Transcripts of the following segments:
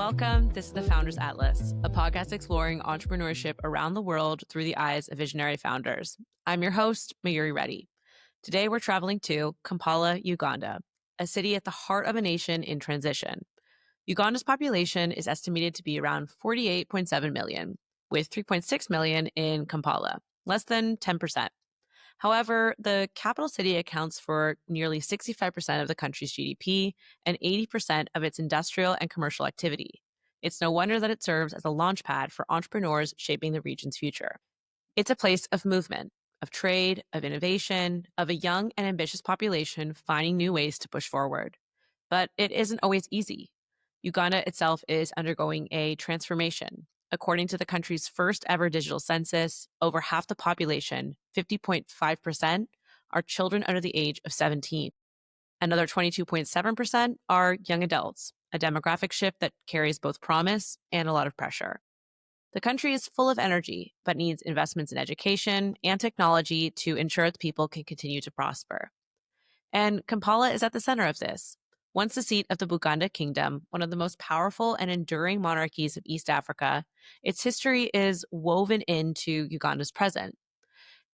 Welcome. This is the Founders Atlas, a podcast exploring entrepreneurship around the world through the eyes of visionary founders. I'm your host, Mayuri Reddy. Today, we're traveling to Kampala, Uganda, a city at the heart of a nation in transition. Uganda's population is estimated to be around 48.7 million, with 3.6 million in Kampala, less than 10%. However, the capital city accounts for nearly 65% of the country's GDP and 80% of its industrial and commercial activity. It's no wonder that it serves as a launchpad for entrepreneurs shaping the region's future. It's a place of movement, of trade, of innovation, of a young and ambitious population finding new ways to push forward. But it isn't always easy. Uganda itself is undergoing a transformation. According to the country's first ever digital census, over half the population, 50.5%, are children under the age of 17. Another 22.7% are young adults, a demographic shift that carries both promise and a lot of pressure. The country is full of energy, but needs investments in education and technology to ensure its people can continue to prosper. And Kampala is at the center of this. Once the seat of the Buganda Kingdom, one of the most powerful and enduring monarchies of East Africa, its history is woven into Uganda's present.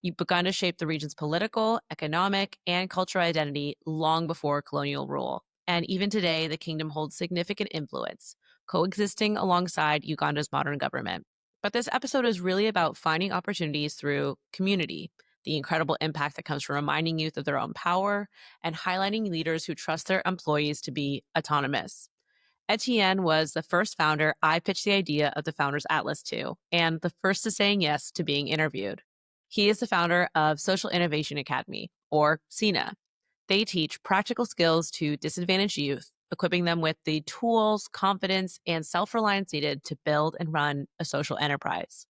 Buganda shaped the region's political, economic, and cultural identity long before colonial rule. And even today, the kingdom holds significant influence, coexisting alongside Uganda's modern government. But this episode is really about finding opportunities through community, the incredible impact that comes from reminding youth of their own power, and highlighting leaders who trust their employees to be autonomous. Etienne was the first founder I pitched the idea of the Founders Atlas to, and the first to saying yes to being interviewed. He is the founder of Social Innovation Academy, or SINA. They teach practical skills to disadvantaged youth, equipping them with the tools, confidence, and self-reliance needed to build and run a social enterprise.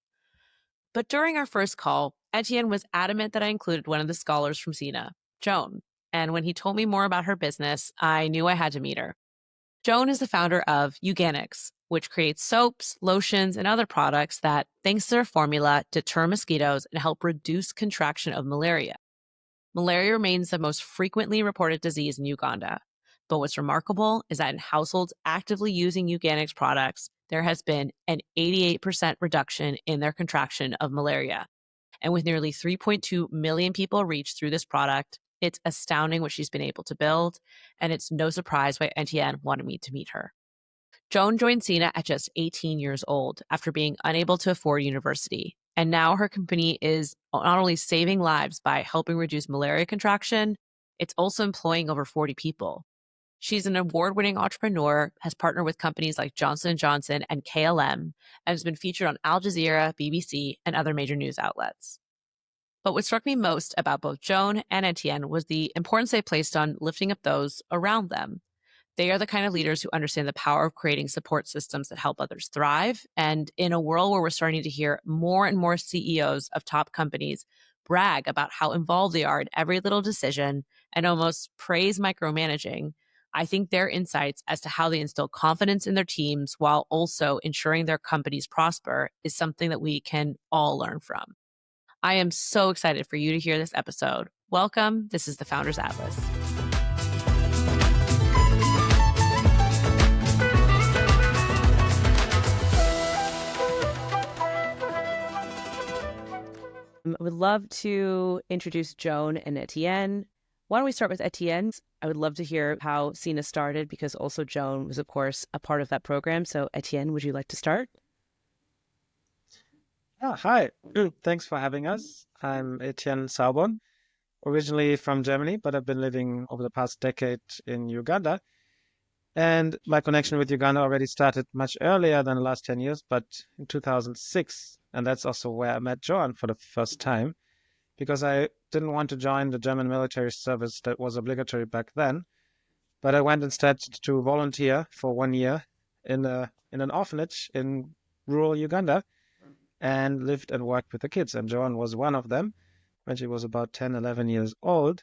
But during our first call, Etienne was adamant that I included one of the scholars from SINA, Joan. And when he told me more about her business, I knew I had to meet her. Joan is the founder of Uganics, which creates soaps, lotions, and other products that, thanks to their formula, deter mosquitoes and help reduce contraction of malaria. Malaria remains the most frequently reported disease in Uganda. But what's remarkable is that in households actively using Uganics products, there has been an 88% reduction in their contraction of malaria. And with nearly 3.2 million people reached through this product, it's astounding what she's been able to build, and it's no surprise why Etienne wanted me to meet her. Joan joined SINA at just 18 years old after being unable to afford university. And now her company is not only saving lives by helping reduce malaria contraction, it's also employing over 40 people. She's an award-winning entrepreneur, has partnered with companies like Johnson & Johnson and KLM, and has been featured on Al Jazeera, BBC, and other major news outlets. But what struck me most about both Joan and Etienne was the importance they placed on lifting up those around them. They are the kind of leaders who understand the power of creating support systems that help others thrive. And in a world where we're starting to hear more and more CEOs of top companies brag about how involved they are in every little decision and almost praise micromanaging, I think their insights as to how they instill confidence in their teams while also ensuring their companies prosper is something that we can all learn from. I am so excited for you to hear this episode. Welcome. This is the Founders Atlas. I would love to introduce Joan and Etienne. Why don't we start with Etienne? I would love to hear how SINA started because also Joan was, of course, a part of that program. So Etienne, would you like to start? Hi. Thanks for having us. I'm Etienne Salborn, originally from Germany, but I've been living over the past decade in Uganda. And my connection with Uganda already started much earlier than the last 10 years, but in 2006. And that's also where I met Joan for the first time, because I didn't want to join the German military service that was obligatory back then. But I went instead to volunteer for 1 year in an orphanage in rural Uganda and lived and worked with the kids. And Joan was one of them when she was about 10, 11 years old.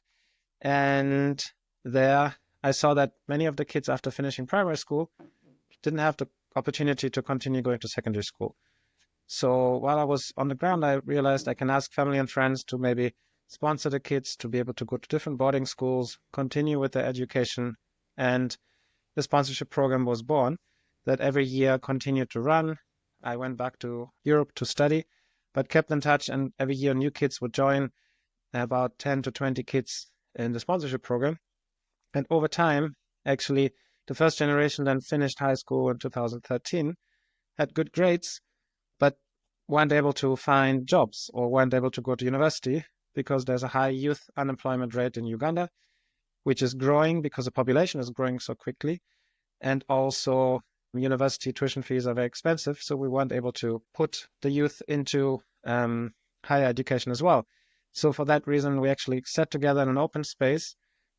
And there I saw that many of the kids after finishing primary school didn't have the opportunity to continue going to secondary school. So while I was on the ground, I realized I can ask family and friends to maybe sponsor the kids to be able to go to different boarding schools, continue with their education. And the sponsorship program was born that every year continued to run. I went back to Europe to study, but kept in touch, and every year new kids would join, about 10 to 20 kids in the sponsorship program. And over time, actually, the first generation then finished high school in 2013, had good grades, but weren't able to find jobs or weren't able to go to university because there's a high youth unemployment rate in Uganda, which is growing because the population is growing so quickly. And also, university tuition fees are very expensive, so we weren't able to put the youth into higher education as well. So for that reason, we actually sat together in an open space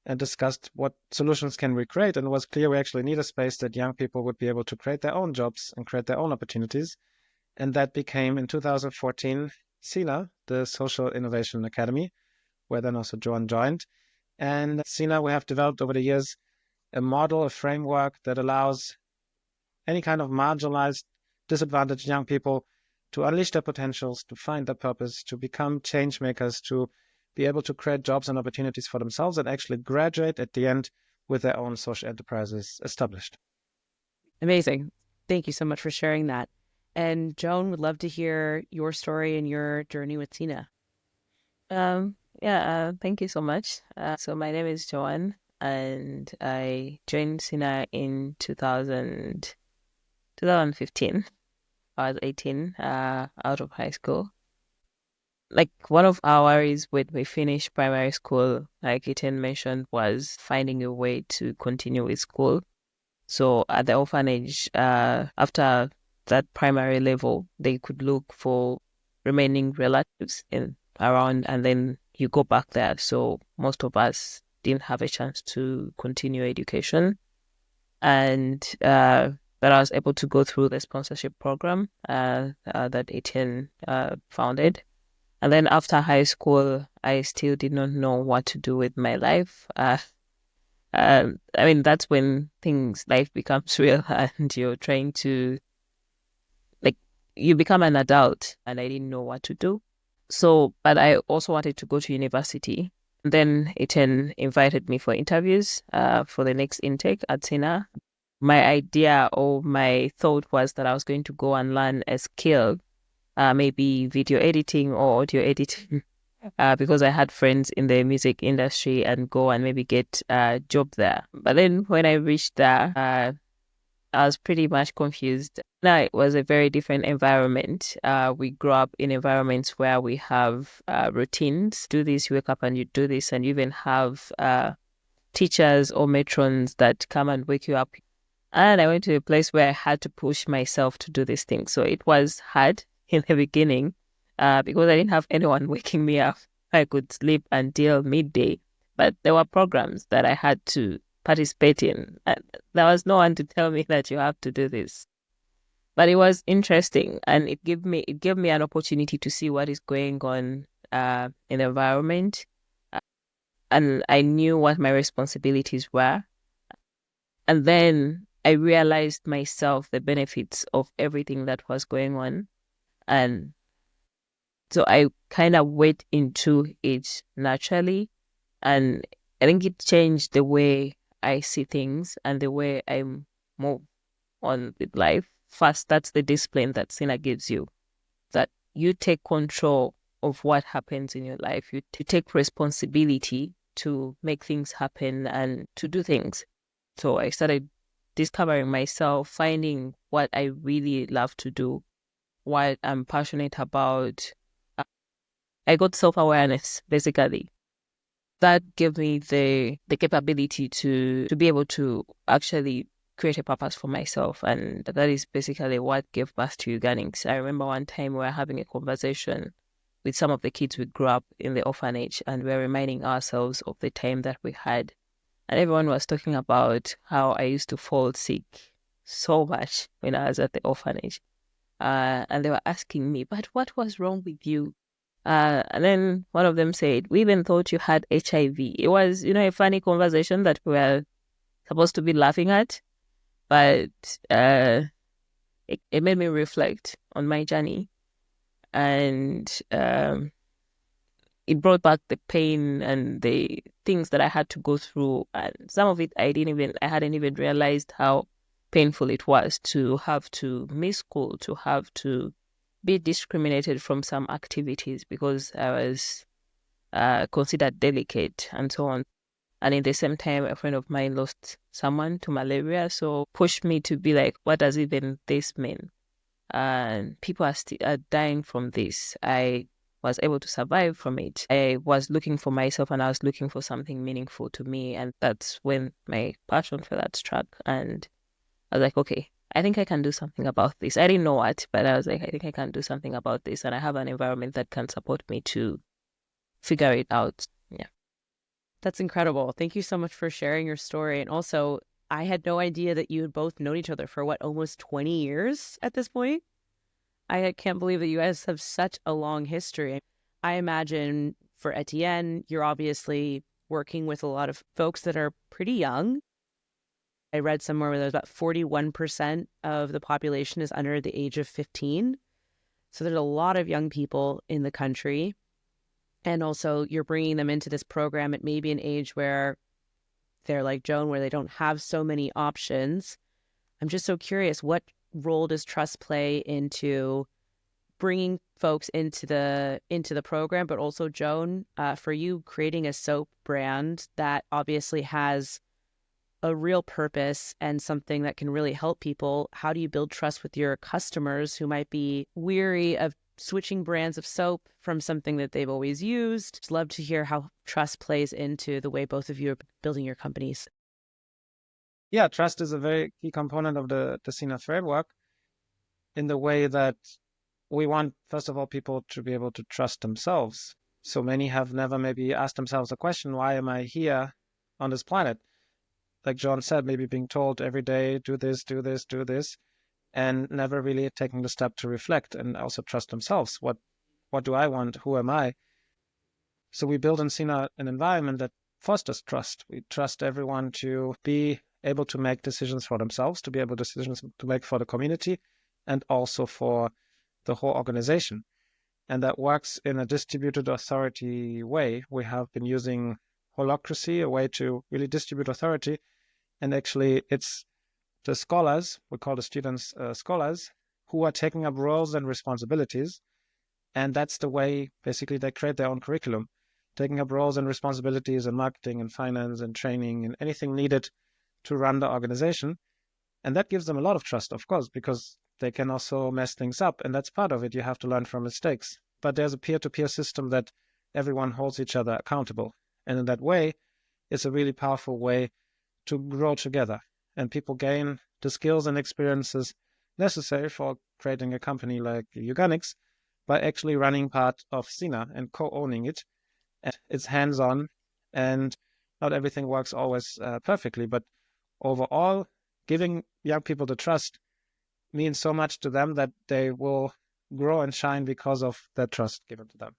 and discussed what solutions can we create. And it was clear we actually need a space that young people would be able to create their own jobs and create their own opportunities. And that became, in 2014, SINA, the Social Innovation Academy, where then also Joan joined. And SINA, we have developed over the years a model, a framework that allows any kind of marginalized, disadvantaged young people to unleash their potentials, to find their purpose, to become change makers, to be able to create jobs and opportunities for themselves and actually graduate at the end with their own social enterprises established. Amazing. Thank you so much for sharing that. And Joan, would love to hear your story and your journey with SINA. Thank you so much. So my name is Joan, and I joined SINA in 2015. I was 18, out of high school. Like, one of our worries when we finished primary school, like Etienne mentioned, was finding a way to continue with school. So at the orphanage, after that primary level, they could look for remaining relatives around, and then you go back there. So most of us didn't have a chance to continue education. And that I was able to go through the sponsorship program that Etienne founded. And then after high school, I still did not know what to do with my life. That's when life becomes real and you're trying to, you become an adult, and I didn't know what to do. So, but I also wanted to go to university. Then Etienne invited me for interviews for the next intake at SINA. My idea or my thought was that I was going to go and learn a skill, maybe video editing or audio editing, because I had friends in the music industry, and go and maybe get a job there. But then when I reached there, I was pretty much confused. Now, it was a very different environment. We grew up in environments where we have routines. Do this, you wake up and you do this, and you even have teachers or matrons that come and wake you up. And I went to a place where I had to push myself to do these things. So it was hard in the beginning because I didn't have anyone waking me up. I could sleep until midday, but there were programs that I had to participate in. There was no one to tell me that you have to do this. But it was interesting, and it gave me an opportunity to see what is going on in the environment. And I knew what my responsibilities were. And then I realized myself the benefits of everything that was going on. And so I kind of went into it naturally. And I think it changed the way I see things and the way I move on with life. First, that's the discipline that SINA gives you, that you take control of what happens in your life. You take responsibility to make things happen and to do things. So I started discovering myself, finding what I really love to do, what I'm passionate about. I got self-awareness, basically. That gave me the capability to be able to actually create a purpose for myself. And that is basically what gave birth to Uganics. I remember one time we were having a conversation with some of the kids we grew up in the orphanage, and we were reminding ourselves of the time that we had. And everyone was talking about how I used to fall sick so much when I was at the orphanage. And they were asking me, but what was wrong with you? And then one of them said, we even thought you had HIV. It was, a funny conversation that we were supposed to be laughing at. But it made me reflect on my journey. And it brought back the pain and the things that I had to go through. And some of it I hadn't even realized how painful it was to have to miss school, to have to be discriminated from some activities because I was considered delicate and so on. And in the same time, a friend of mine lost someone to malaria, so pushed me to be like, what does even this mean? And people are dying from this. I was able to survive from it. I was looking for myself and I was looking for something meaningful to me. And that's when my passion for that struck. And I was like, okay, I think I can do something about this. I didn't know what, but I was like, I think I can do something about this. And I have an environment that can support me to figure it out. Yeah. That's incredible. Thank you so much for sharing your story. And also, I had no idea that you had both known each other for almost 20 years at this point. I can't believe that you guys have such a long history. I imagine for Etienne, you're obviously working with a lot of folks that are pretty young. I read somewhere where there's about 41% of the population is under the age of 15. So there's a lot of young people in the country. And also you're bringing them into this program at maybe an age where they're like Joan, where they don't have so many options. I'm just so curious, what role does trust play into bringing folks into the program, but also Joan, for you creating a soap brand that obviously has a real purpose and something that can really help people? How do you build trust with your customers who might be weary of switching brands of soap from something that they've always used? I'd love to hear how trust plays into the way both of you are building your companies. Yeah, trust is a very key component of the SINA framework in the way that we want, first of all, people to be able to trust themselves. So many have never maybe asked themselves the question, why am I here on this planet? Like John said, maybe being told every day, do this, do this, do this, and never really taking the step to reflect and also trust themselves. What do I want? Who am I? So we build in SINA an environment that fosters trust. We trust everyone to be able to make decisions for themselves, to be able decisions to make for the community, and also for the whole organization. And that works in a distributed authority way. We have been using holacracy, a way to really distribute authority. And actually, it's the scholars, we call the students scholars, who are taking up roles and responsibilities. And that's the way, basically, they create their own curriculum, taking up roles and responsibilities in marketing and finance and training and anything needed to run the organization. And that gives them a lot of trust, of course, because they can also mess things up. And that's part of it. You have to learn from mistakes. But there's a peer-to-peer system that everyone holds each other accountable. And in that way, it's a really powerful way to grow together. And people gain the skills and experiences necessary for creating a company like Uganics by actually running part of SINA and co-owning it. And it's hands-on, and not everything works always perfectly. But overall, giving young people the trust means so much to them that they will grow and shine because of that trust given to them.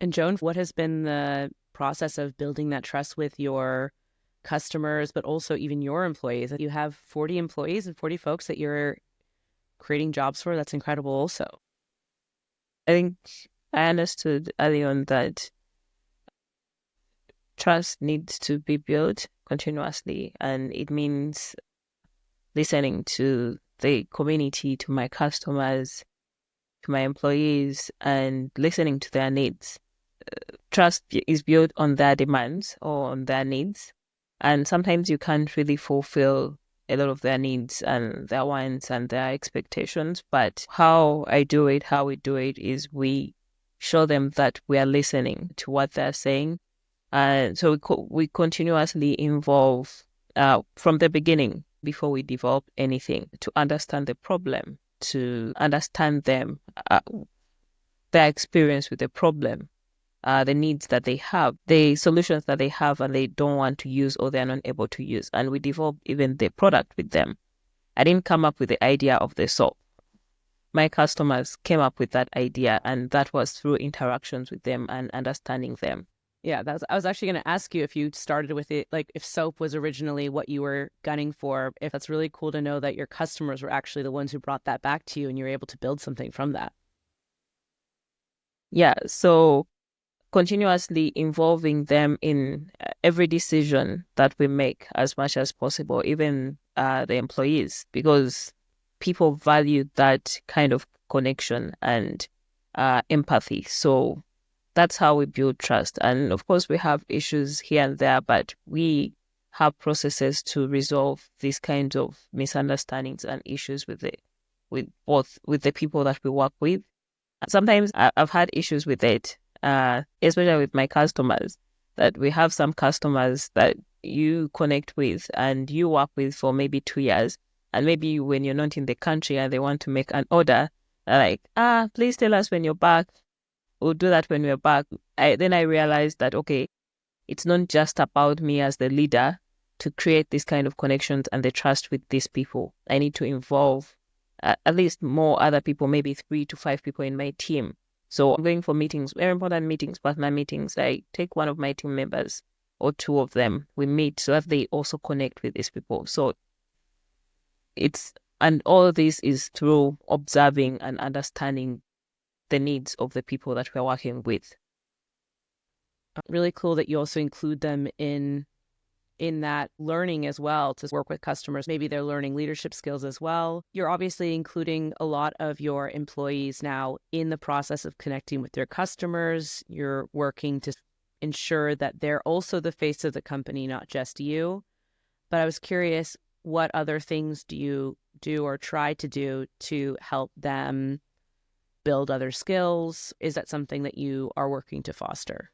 And Joan, what has been the process of building that trust with your customers, but also even your employees? You have 40 employees and 40 folks that you're creating jobs for. That's incredible also. I think I understood early on that trust needs to be built continuously, and it means listening to the community, to my customers, to my employees, and listening to their needs. Trust is built on their demands or on their needs, and sometimes you can't really fulfill a lot of their needs and their wants and their expectations. But how we do it is we show them that we are listening to what they're saying. And so we continuously involve from the beginning, before we develop anything, to understand the problem, to understand them, their experience with the problem, the needs that they have, the solutions that they have and they don't want to use or they're not able to use. And we develop even the product with them. I didn't come up with the idea of the soap. My customers came up with that idea, and that was through interactions with them and understanding them. Yeah, I was actually going to ask you if you started with it, like if soap was originally what you were gunning for. If that's really cool to know that your customers were actually the ones who brought that back to you and you were able to build something from that. Yeah, so continuously involving them in every decision that we make as much as possible, even the employees, because people value that kind of connection and empathy. So that's how we build trust. And of course, we have issues here and there, but we have processes to resolve these kinds of misunderstandings and issues with the people that we work with. Sometimes I've had issues with it, especially with my customers, that we have some customers that you connect with and you work with for maybe 2 years. And maybe when you're not in the country and they want to make an order, they're like, please tell us when you're back. We'll do that when we're back. Then I realized that, okay, it's not just about me as the leader to create this kind of connections and the trust with these people. I need to involve at least more other people, maybe 3 to 5 people in my team. So I'm going for meetings, very important meetings, partner meetings. I take one of my team members or 2 of them. We meet so that they also connect with these people. So and all of this is through observing and understanding the needs of the people that we're working with. Really cool that you also include them in that learning as well, to work with customers. Maybe they're learning leadership skills as well. You're obviously including a lot of your employees now in the process of connecting with their customers. You're working to ensure that they're also the face of the company, not just you. But I was curious, what other things do you do or try to do to help them build other skills? Is that something that you are working to foster?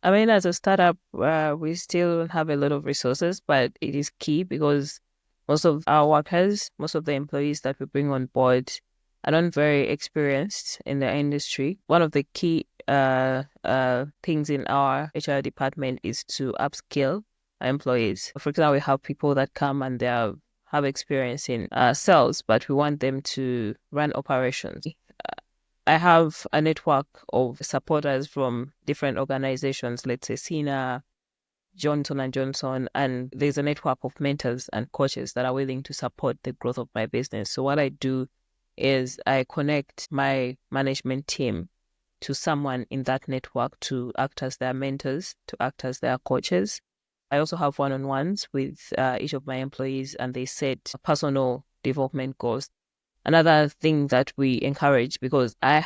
I mean, as a startup, we still don't have a lot of resources, but it is key because most of our workers, most of the employees that we bring on board are not very experienced in the industry. One of the key things in our HR department is to upskill our employees. For example, we have people that come and they have experience in sales, but we want them to run operations. I have a network of supporters from different organizations, let's say SINA, Johnson & Johnson, and there's a network of mentors and coaches that are willing to support the growth of my business. So what I do is I connect my management team to someone in that network to act as their mentors, to act as their coaches. I also have one-on-ones with each of my employees, and they set personal development goals. Another thing that we encourage, because I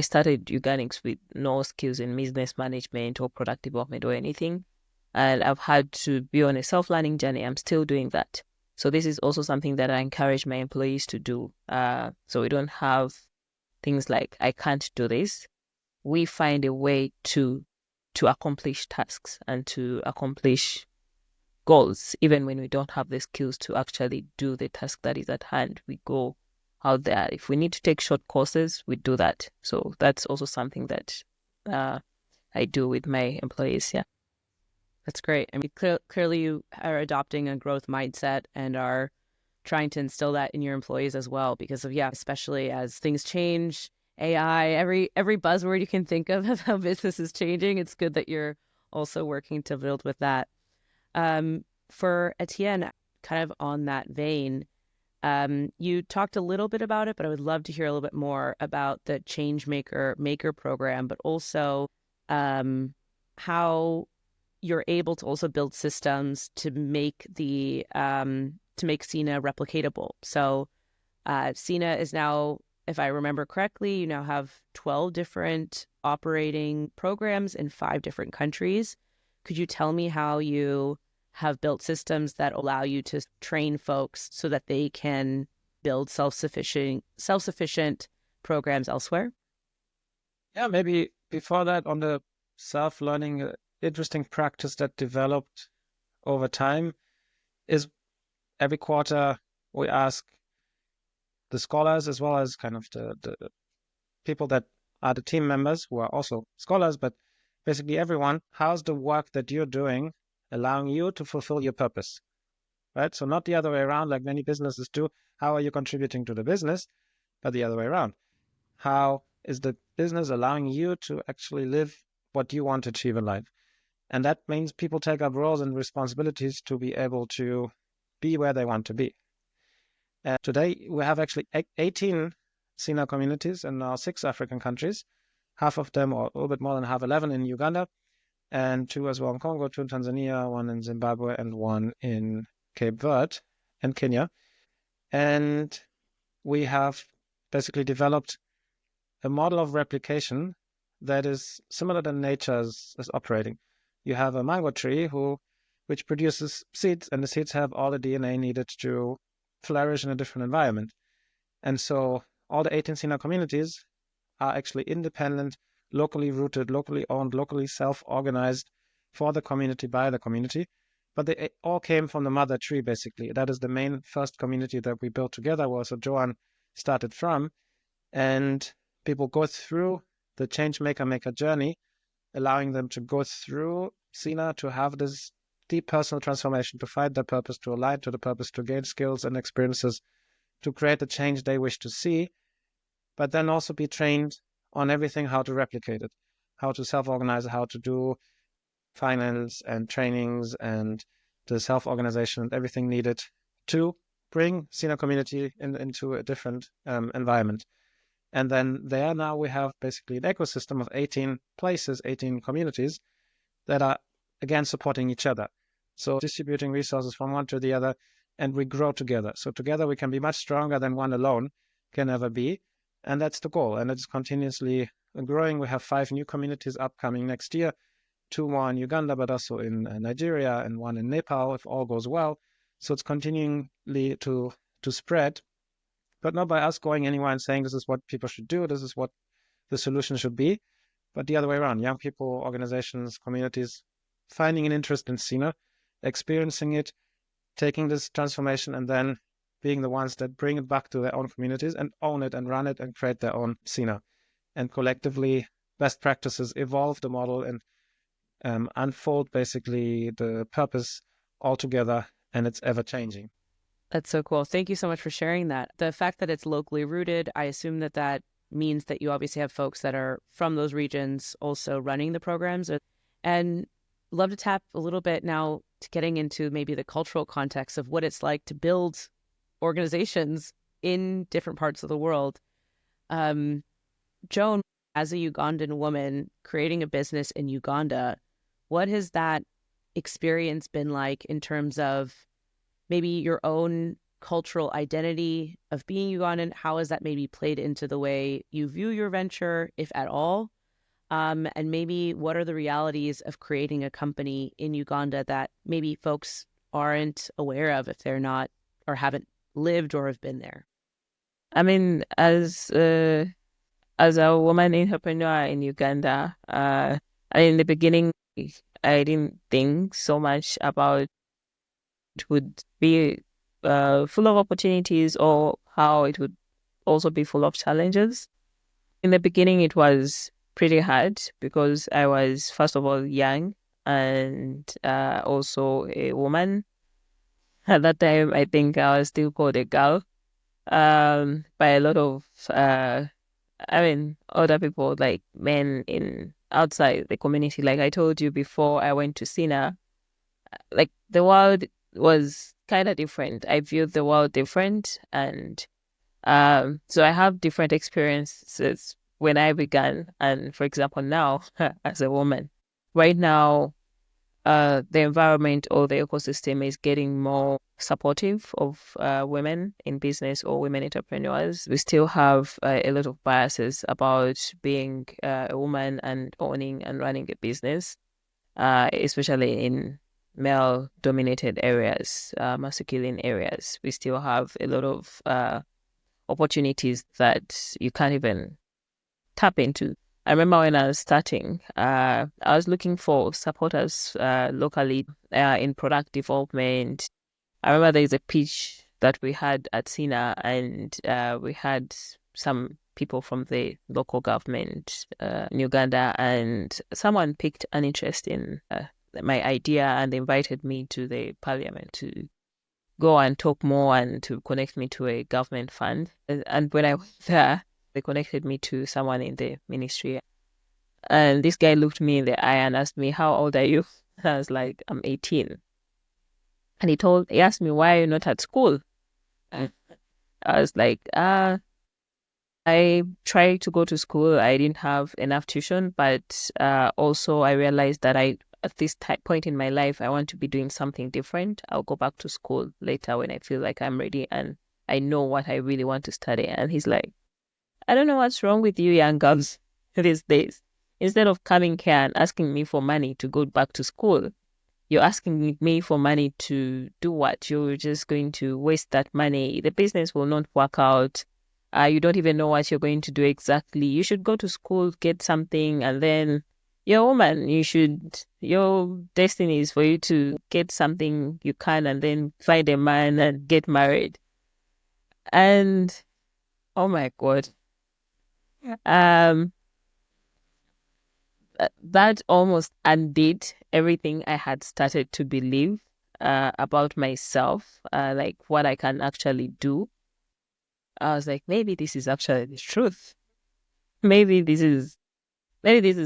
started Uganics with no skills in business management or product development or anything, and I've had to be on a self-learning journey. I'm still doing that. So this is also something that I encourage my employees to do. So we don't have things like, I can't do this. We find a way to accomplish tasks and to accomplish goals, even when we don't have the skills to actually do the task that is at hand. We go out there. If we need to take short courses, we do that. So that's also something that I do with my employees. Yeah, that's great. I mean, clearly you are adopting a growth mindset and are trying to instill that in your employees as well, because of, especially as things change, AI, every buzzword you can think of how business is changing. It's good that you're also working to build with that. For Etienne, kind of on that vein, you talked a little bit about it, but I would love to hear a little bit more about the Maker program, but also how you're able to also build systems to make SINA replicatable. So SINA is now, if I remember correctly, you now have 12 different operating programs in 5 different countries. Could you tell me how you have built systems that allow you to train folks so that they can build self-sufficient programs elsewhere? Yeah, maybe before that, on the self-learning, interesting practice that developed over time is every quarter we ask the scholars, as well as kind of the people that are the team members who are also scholars, but basically everyone, how's the work that you're doing allowing you to fulfill your purpose, right? So not the other way around, like many businesses do. How are you contributing to the business? But the other way around. How is the business allowing you to actually live what you want to achieve in life? And that means people take up roles and responsibilities to be able to be where they want to be. And today we have actually 18 SINA communities in now 6 African countries. half of them, or a little bit more than half, 11 in Uganda, and 2 as well in Congo, 2 in Tanzania, 1 in Zimbabwe, and 1 in Cape Verde and Kenya. And we have basically developed a model of replication that is similar to nature is operating. You have a mango tree which produces seeds, and the seeds have all the DNA needed to flourish in a different environment. And so all the 18 SINA communities are actually independent, locally rooted, locally owned, locally self-organized for the community, by the community. But they all came from the mother tree, basically. That is the main first community that we built together, where also Joan started from. And people go through the change-maker journey, allowing them to go through SINA to have this deep personal transformation, to find their purpose, to align to the purpose, to gain skills and experiences, to create the change they wish to see, but then also be trained on everything, how to replicate it, how to self-organize, how to do finance and trainings and the self-organization and everything needed to bring SINA community into a different environment. And then there now we have basically an ecosystem of 18 places, 18 communities that are, again, supporting each other. So distributing resources from one to the other, and we grow together. So together we can be much stronger than one alone can ever be. And that's the goal. And it's continuously growing. We have 5 new communities upcoming next year, 2 more in Uganda, but also in Nigeria, and 1 in Nepal, if all goes well. So it's continually to spread, but not by us going anywhere and saying this is what people should do, this is what the solution should be, but the other way around. Young people, organizations, communities finding an interest in SINA, experiencing it, taking this transformation, and then being the ones that bring it back to their own communities and own it and run it and create their own SINA. And collectively, best practices evolve the model and unfold basically the purpose altogether, and it's ever changing. That's so cool. Thank you so much for sharing that. The fact that it's locally rooted, I assume that means that you obviously have folks that are from those regions also running the programs. And love to tap a little bit now to getting into maybe the cultural context of what it's like to build organizations in different parts of the world. Joan, as a Ugandan woman creating a business in Uganda, what has that experience been like in terms of maybe your own cultural identity of being Ugandan? How has that maybe played into the way you view your venture, if at all? And maybe what are the realities of creating a company in Uganda that maybe folks aren't aware of if they're not or haven't lived or have been there? I mean, as a woman entrepreneur in Uganda, in the beginning, I didn't think so much about it would be full of opportunities or how it would also be full of challenges. In the beginning, it was pretty hard because I was, first of all, young and also a woman. At that time, I think I was still called a girl by a lot of, other people, like men outside the community. Like I told you before, I went to SINA. Like the world was kind of different. I viewed the world different, and so I have different experiences when I began, and for example now as a woman. Right now, the environment or the ecosystem is getting more supportive of women in business or women entrepreneurs. We still have a lot of biases about being a woman and owning and running a business, especially in male-dominated areas, masculine areas. We still have a lot of opportunities that you can't even tap into. I remember when I was starting, I was looking for supporters locally in product development. I remember there's a pitch that we had at SINA, and we had some people from the local government in Uganda, and someone picked an interest in my idea and invited me to the parliament to go and talk more and to connect me to a government fund. And when I went there, they connected me to someone in the ministry. And this guy looked me in the eye and asked me, "How old are you?" I was like, "I'm 18. And he asked me, "Why are you not at school?" I was like, I tried to go to school. I didn't have enough tuition, but also I realized that at this point in my life, I want to be doing something different. I'll go back to school later when I feel like I'm ready and I know what I really want to study. And he's like, I don't know what's wrong with you young girls these days. Instead of coming here and asking me for money to go back to school, you're asking me for money to do what? You're just going to waste that money. The business will not work out. You don't even know what you're going to do exactly. You should go to school, get something, and then you're a woman. Your destiny is for you to get something you can and then find a man and get married. And oh my God. Um, that almost undid everything I had started to believe about myself, like what I can actually do. I was like, maybe this is actually the truth. Maybe this is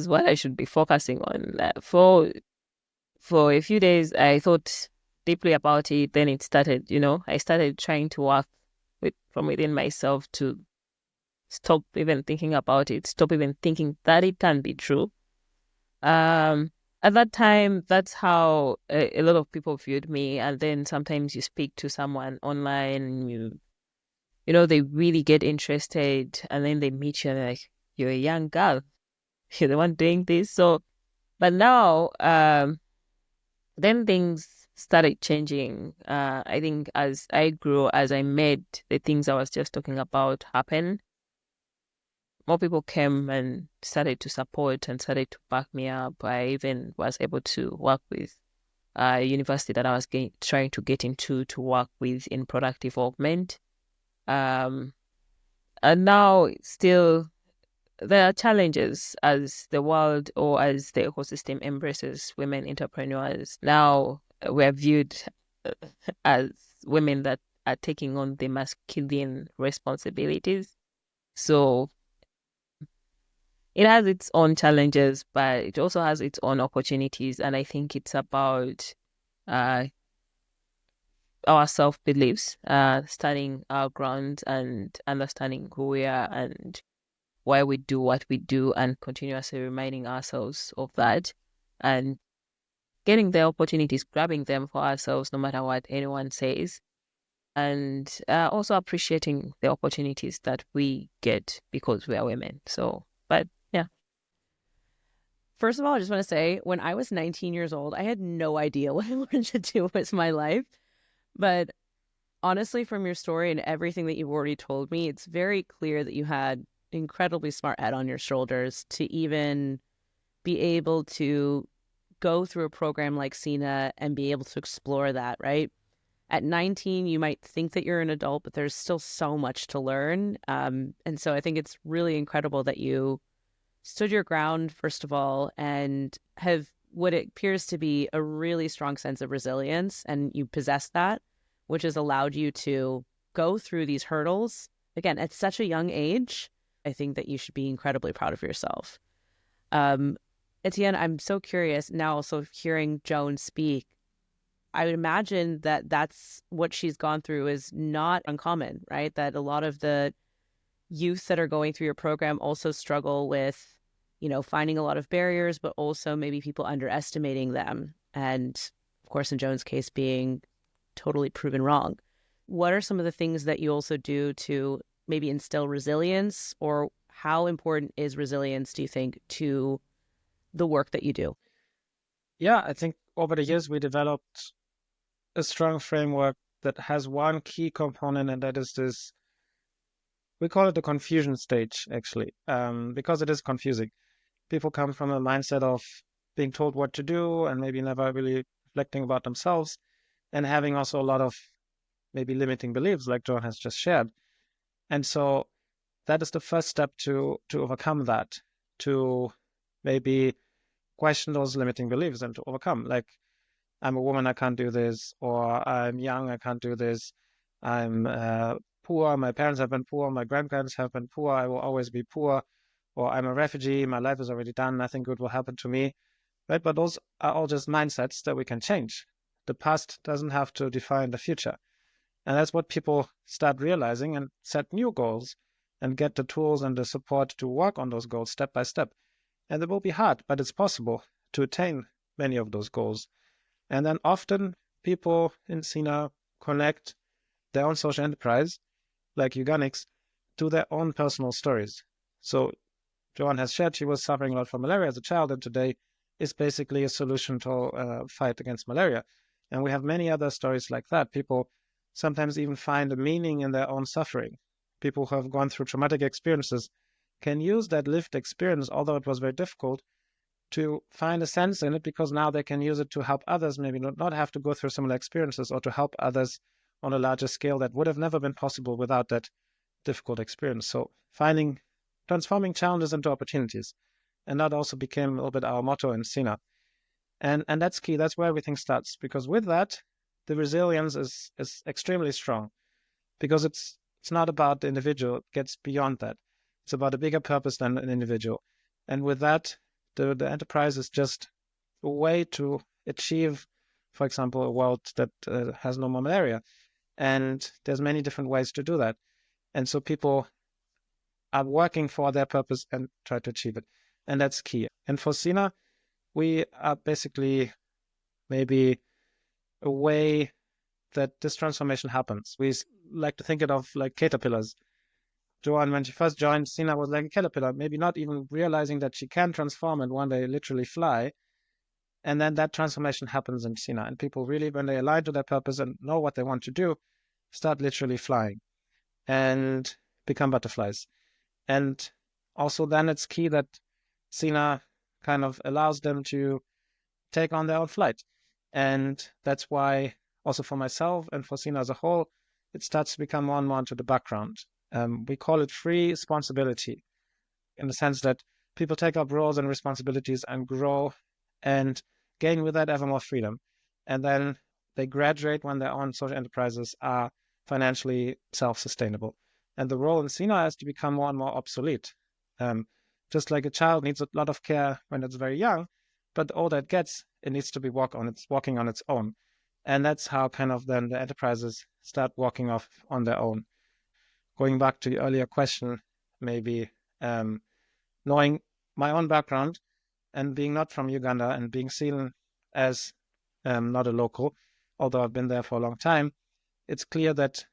what I should be focusing on. For a few days, I thought deeply about it. Then it started, I started trying to work from within myself to stop even thinking about it, stop even thinking that it can be true. At that time, that's how a lot of people viewed me. And then sometimes you speak to someone online, and they really get interested, and then they meet you and they're like, you're a young girl, you're the one doing this. So, but now, then things started changing. I think as I grew, as I made the things I was just talking about happen, more people came and started to support and started to back me up. I even was able to work with a university that I was trying to get into to work with in product development. And now still there are challenges as the world or as the ecosystem embraces women entrepreneurs. Now we're viewed as women that are taking on the masculine responsibilities. So it has its own challenges, but it also has its own opportunities. And I think it's about our self-beliefs, standing our ground and understanding who we are and why we do what we do, and continuously reminding ourselves of that and getting the opportunities, grabbing them for ourselves, no matter what anyone says. And also appreciating the opportunities that we get because we are women. So, but yeah. First of all, I just want to say, when I was 19 years old, I had no idea what I wanted to do with my life. But honestly, from your story and everything that you've already told me, it's very clear that you had an incredibly smart head on your shoulders to even be able to go through a program like SINA and be able to explore that, right? At 19, you might think that you're an adult, but there's still so much to learn. And so I think it's really incredible that you stood your ground, first of all, and have what it appears to be a really strong sense of resilience. And you possess that, which has allowed you to go through these hurdles, again, at such a young age. I think that you should be incredibly proud of yourself. Etienne, I'm so curious now, also hearing Joan speak. I would imagine that that's what she's gone through is not uncommon, right? That a lot of the youth that are going through your program also struggle with, finding a lot of barriers, but also maybe people underestimating them. And of course, in Joan's case, being totally proven wrong. What are some of the things that you also do to maybe instill resilience, or how important is resilience, do you think, to the work that you do? Yeah, I think over the years we developed a strong framework that has one key component, and that is this. We call it the confusion stage, actually, because it is confusing. People come from a mindset of being told what to do and maybe never really reflecting about themselves, and having also a lot of maybe limiting beliefs, like Joan has just shared. And so that is the first step to overcome that, to maybe question those limiting beliefs and to overcome. Like, I'm a woman, I can't do this, or I'm young, I can't do this. I'm poor, my parents have been poor, my grandparents have been poor, I will always be poor. Or I'm a refugee, my life is already done, nothing good will happen to me. Right? But those are all just mindsets that we can change. The past doesn't have to define the future. And that's what people start realizing and set new goals. and get the tools and the support to work on those goals step by step. And it will be hard, but it's possible to attain many of those goals. And then often people in SINA connect their own social enterprise, like Uganics, to their own personal stories. So Joan has shared she was suffering a lot from malaria as a child, and today is basically a solution to fight against malaria. And we have many other stories like that. People sometimes even find a meaning in their own suffering. People who have gone through traumatic experiences can use that lived experience, although it was very difficult, to find a sense in it, because now they can use it to help others, maybe not have to go through similar experiences, or to help others on a larger scale that would have never been possible without that difficult experience. So transforming challenges into opportunities. And that also became a little bit our motto in SINA. And that's key. That's where everything starts, because with that, the resilience is extremely strong, because it's not about the individual. It gets beyond that. It's about a bigger purpose than an individual. And with that, the enterprise is just a way to achieve, for example, a world that has no more malaria. And there's many different ways to do that. And so people are working for their purpose and try to achieve it. And that's key. And for SINA, we are basically maybe a way that this transformation happens. We like to think it of like caterpillars. Joan, when she first joined, SINA was like a caterpillar, maybe not even realizing that she can transform and one day literally fly. And then that transformation happens in SINA. And people really, when they align to their purpose and know what they want to do, start literally flying and become butterflies. And also then it's key that SINA kind of allows them to take on their own flight. And that's why also for myself and for SINA as a whole, it starts to become more and more into the background. We call it free responsibility, in the sense that people take up roles and responsibilities and grow and gain with that ever more freedom. And then they graduate when their own social enterprises are financially self-sustainable. And the role in SINA has to become more and more obsolete. Just like a child needs a lot of care when it's very young, but all that gets, it needs to be walking on its own. And that's how kind of then the enterprises start walking off on their own. Going back to the earlier question, maybe knowing my own background and being not from Uganda and being seen as not a local, although I've been there for a long time, it's clear that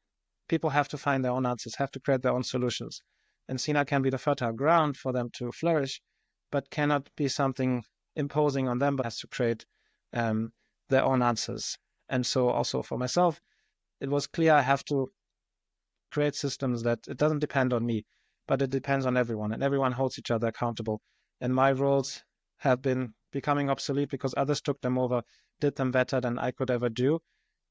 people have to find their own answers, have to create their own solutions. And SINA can be the fertile ground for them to flourish, but cannot be something imposing on them, but has to create their own answers. And so also for myself, it was clear I have to create systems that it doesn't depend on me, but it depends on everyone, and everyone holds each other accountable. And my roles have been becoming obsolete because others took them over, did them better than I could ever do.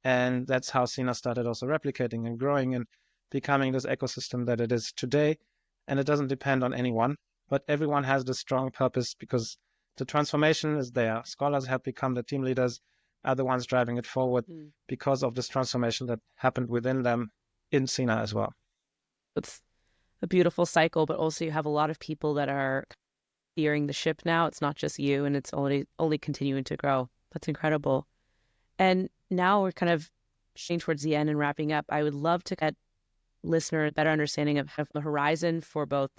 And that's how SINA started also replicating and growing and becoming this ecosystem that it is today. And it doesn't depend on anyone, but everyone has this strong purpose, because the transformation is there. Scholars have become the team leaders, are the ones driving it forward because of this transformation that happened within them in SINA as well. It's a beautiful cycle, but also you have a lot of people that are steering the ship now. It's not just you, and it's only continuing to grow. That's incredible. And now we're kind of getting towards the end and wrapping up. I would love to get listeners a better understanding of the horizon for both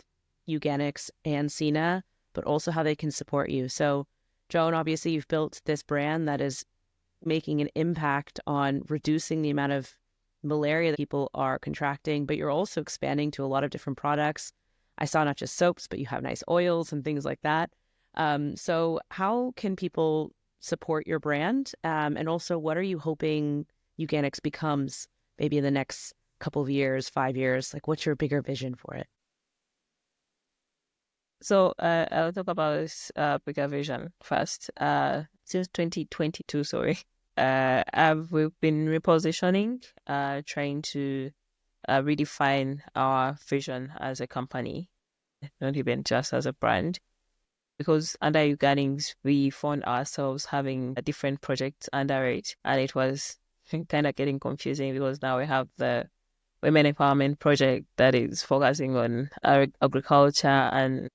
Uganics and SINA, but also how they can support you. So, Joan, obviously you've built this brand that is making an impact on reducing the amount of malaria that people are contracting, but you're also expanding to a lot of different products. I saw not just soaps, but you have nice oils and things like that. So how can people support your brand? And also, what are you hoping Uganics becomes maybe in the next couple of years, 5 years? Like, what's your bigger vision for it? So I'll talk about this bigger vision first. Since 2022, we've been repositioning, trying to redefine our vision as a company, not even just as a brand. Because under Uganics, we found ourselves having a different projects under it, and it was kind of getting confusing, because now we have the Women Empowerment Project that is focusing on agriculture and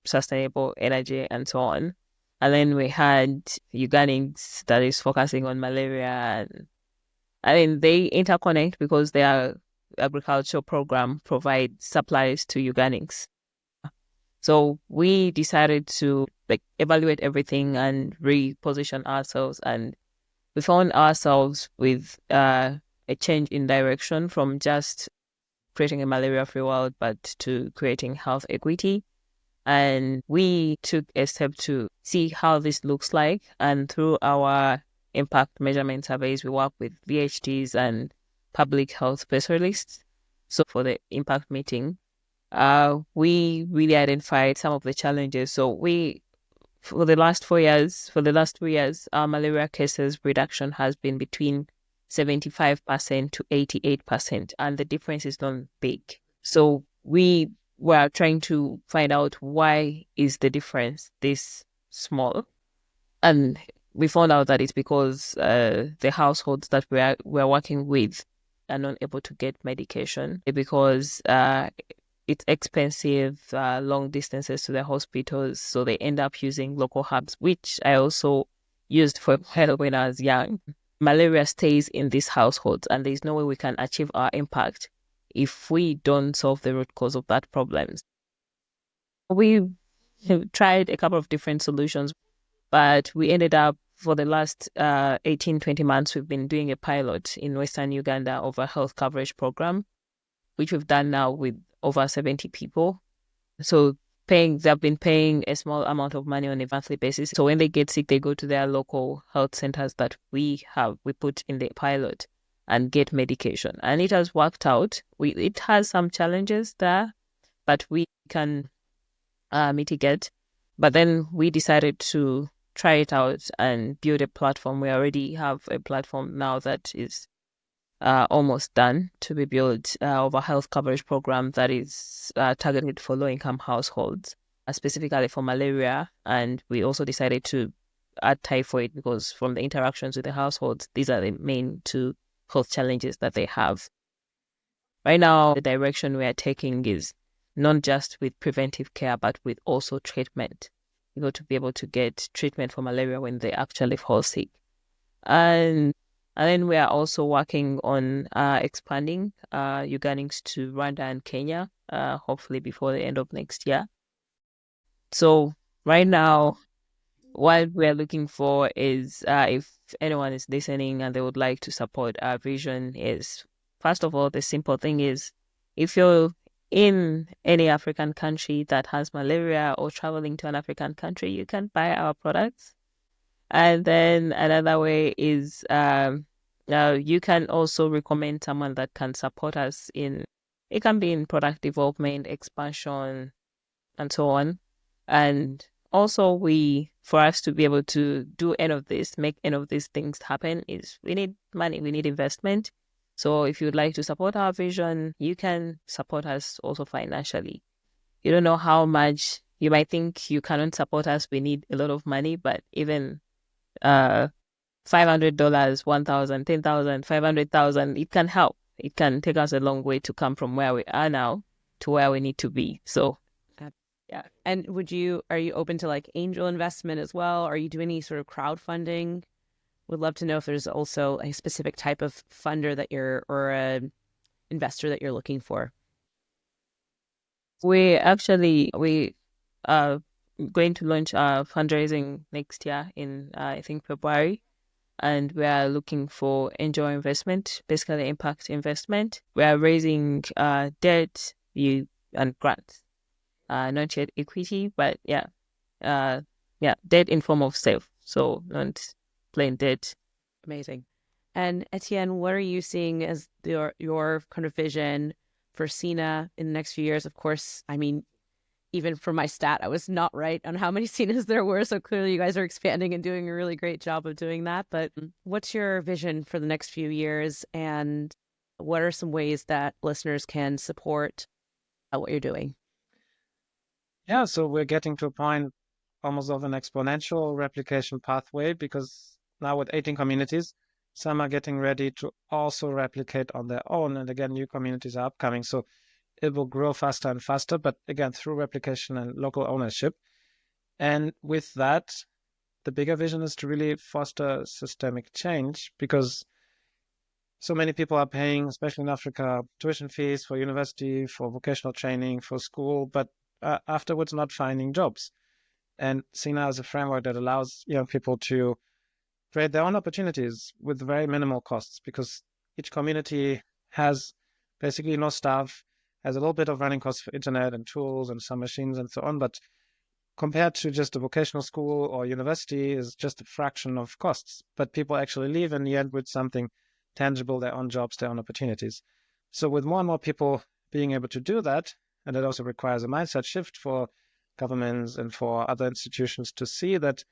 sustainable energy and so on. And then we had Uganics that is focusing on malaria. And I mean, they interconnect because they are agricultural program provides supplies to Uganics. So we decided to evaluate everything and reposition ourselves, and we found ourselves with a change in direction from just creating a malaria-free world, but to creating health equity. And we took a step to see how this looks like. And through our impact measurement surveys, we work with VHTs and public health specialists. So for the impact meeting, we really identified some of the challenges. So for the last 2 years, our malaria cases reduction has been between 75% to 88%, and the difference is not big. So we were trying to find out why is the difference this small, and we found out that it's because the households that we're working with are not able to get medication because it's expensive, long distances to the hospitals, so they end up using local herbs, which I also used for help when I was young. Malaria stays in these households, and there's no way we can achieve our impact if we don't solve the root cause of that problem. We have tried a couple of different solutions, but we ended up, for the last 18, 20 months, we've been doing a pilot in Western Uganda of a health coverage program, which we've done now with over 70 people. So they've been paying a small amount of money on a monthly basis. So when they get sick, they go to their local health centers that we put in the pilot and get medication. And it has worked out. It has some challenges there, but we can mitigate. But then we decided to try it out and build a platform. We already have a platform now that is almost done to be built of a health coverage program that is targeted for low-income households, specifically for malaria. And we also decided to add typhoid because from the interactions with the households, these are the main two health challenges that they have. Right now, the direction we are taking is not just with preventive care, but with also treatment. To be able to get treatment for malaria when they actually fall sick. And then we are also working on expanding Uganics to Rwanda and Kenya, hopefully before the end of next year. So right now, what we're looking for is if anyone is listening and they would like to support our vision is, first of all, the simple thing is, if you're in any African country that has malaria or traveling to an African country, you can buy our products. And then another way is you can also recommend someone that can support us it can be in product development, expansion, and so on. And also for us to be able to do any of this, make any of these things happen, is we need money, we need investment. So if you'd like to support our vision, you can support us also financially. You don't know how much, you might think you cannot support us, we need a lot of money, but even $500, $1,000, $10,000, $500,000, it can help. It can take us a long way to come from where we are now to where we need to be. So, yeah. And are you open to angel investment as well? Are you doing any sort of crowdfunding? Would love to know if there's also a specific type of funder or an investor that you're looking for. We are going to launch our fundraising next year in, I think, February. And we are looking for angel investment, basically impact investment. We are raising debt and grants. Not yet equity, but debt in form of self. So not plain debt. Amazing. And Etienne, what are you seeing as your kind of vision for SINA in the next few years? Of course, I mean, even for my stat, I was not right on how many SINAs there were. So clearly you guys are expanding and doing a really great job of doing that. But what's your vision for the next few years? And what are some ways that listeners can support what you're doing? Yeah, so we're getting to a point almost of an exponential replication pathway, because now with 18 communities, some are getting ready to also replicate on their own. And again, new communities are upcoming. So it will grow faster and faster, but again, through replication and local ownership. And with that, the bigger vision is to really foster systemic change, because so many people are paying, especially in Africa, tuition fees for university, for vocational training, for school, but afterwards not finding jobs. And SINA is a framework that allows young people to create their own opportunities with very minimal costs, because each community has basically no staff, has a little bit of running costs for internet and tools and some machines and so on, but compared to just a vocational school or university is just a fraction of costs. But people actually leave in the end with something tangible, their own jobs, their own opportunities. So with more and more people being able to do that, and it also requires a mindset shift for governments and for other institutions to see that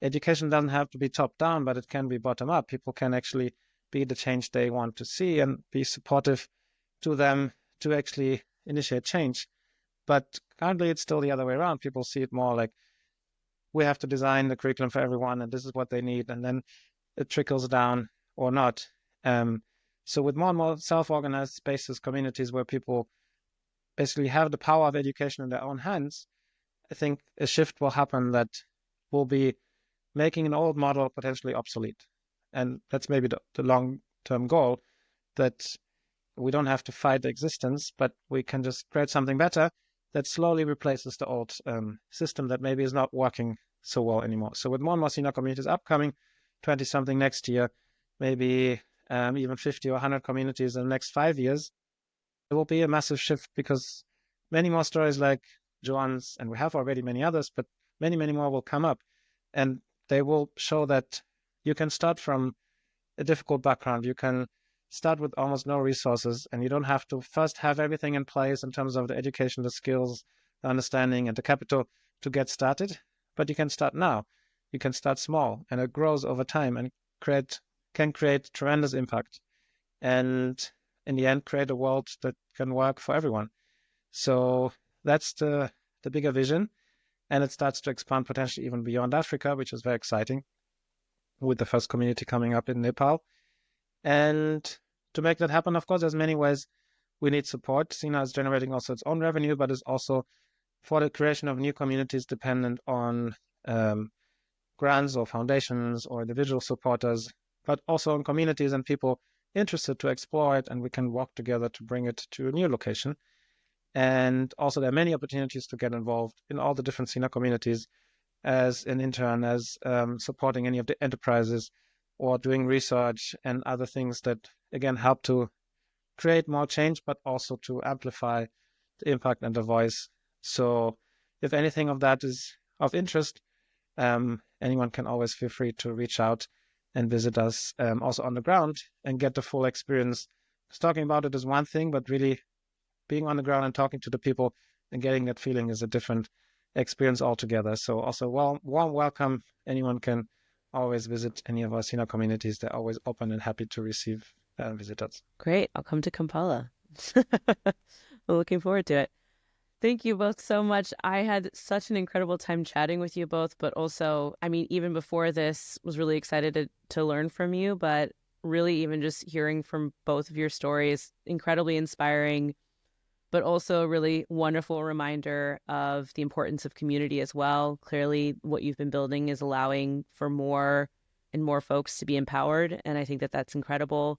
education doesn't have to be top down, but it can be bottom up. People can actually be the change they want to see and be supportive to them to actually initiate change. But currently it's still the other way around. People see it more like we have to design the curriculum for everyone and this is what they need, and then it trickles down or not. So with more and more self-organized spaces, communities where people basically have the power of education in their own hands, I think a shift will happen that will be making an old model potentially obsolete. And that's maybe the long-term goal, that we don't have to fight the existence, but we can just create something better that slowly replaces the old system that maybe is not working so well anymore. So with more and more SINA communities upcoming, 20-something next year, maybe even 50 or 100 communities in the next 5 years, there will be a massive shift, because many more stories like Joan's, and we have already many others, but many, many more will come up. And they will show that you can start from a difficult background. You can start with almost no resources, and you don't have to first have everything in place in terms of the education, the skills, the understanding, and the capital to get started. But you can start now. You can start small, and it grows over time and can create tremendous impact. And in the end, create a world that can work for everyone. So that's the bigger vision. And it starts to expand potentially even beyond Africa, which is very exciting, with the first community coming up in Nepal. And to make that happen, of course, there's many ways we need support. SINA is generating also its own revenue, but is also for the creation of new communities dependent on grants or foundations or individual supporters, but also on communities and people interested to explore it, and we can work together to bring it to a new location. And also there are many opportunities to get involved in all the different SINA communities as an intern, as supporting any of the enterprises, or doing research and other things that, again, help to create more change, but also to amplify the impact and the voice. So if anything of that is of interest, anyone can always feel free to reach out and visit us also on the ground and get the full experience. Because talking about it is one thing, but really being on the ground and talking to the people and getting that feeling is a different experience altogether. So also warm welcome. Anyone can always visit any of our SINA communities. They're always open and happy to receive visitors. Great. I'll come to Kampala. We're looking forward to it. Thank you both so much. I had such an incredible time chatting with you both, but also, I mean, even before this, was really excited to learn from you, but really even just hearing from both of your stories, incredibly inspiring, but also a really wonderful reminder of the importance of community as well. Clearly, what you've been building is allowing for more and more folks to be empowered, and I think that that's incredible.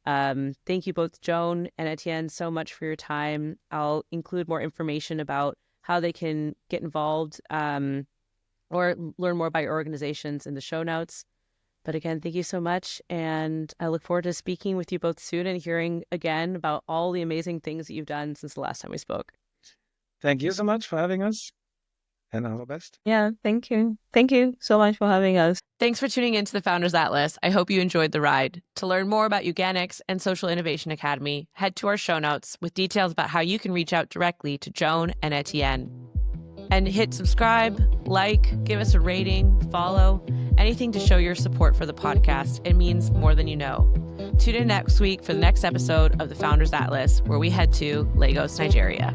Thank you both, Joan and Etienne, so much for your time. I'll include more information about how they can get involved or learn more about your organizations in the show notes. But again, thank you so much. And I look forward to speaking with you both soon and hearing again about all the amazing things that you've done since the last time we spoke. Thank you so much for having us, and all the best. Yeah, thank you. Thank you so much for having us. Thanks for tuning into the Founders Atlas. I hope you enjoyed the ride. To learn more about Uganics and Social Innovation Academy, head to our show notes with details about how you can reach out directly to Joan and Etienne. And hit subscribe, like, give us a rating, follow, anything to show your support for the podcast. It means more than you know. Tune in next week for the next episode of the Founders Atlas, where we head to Lagos, Nigeria.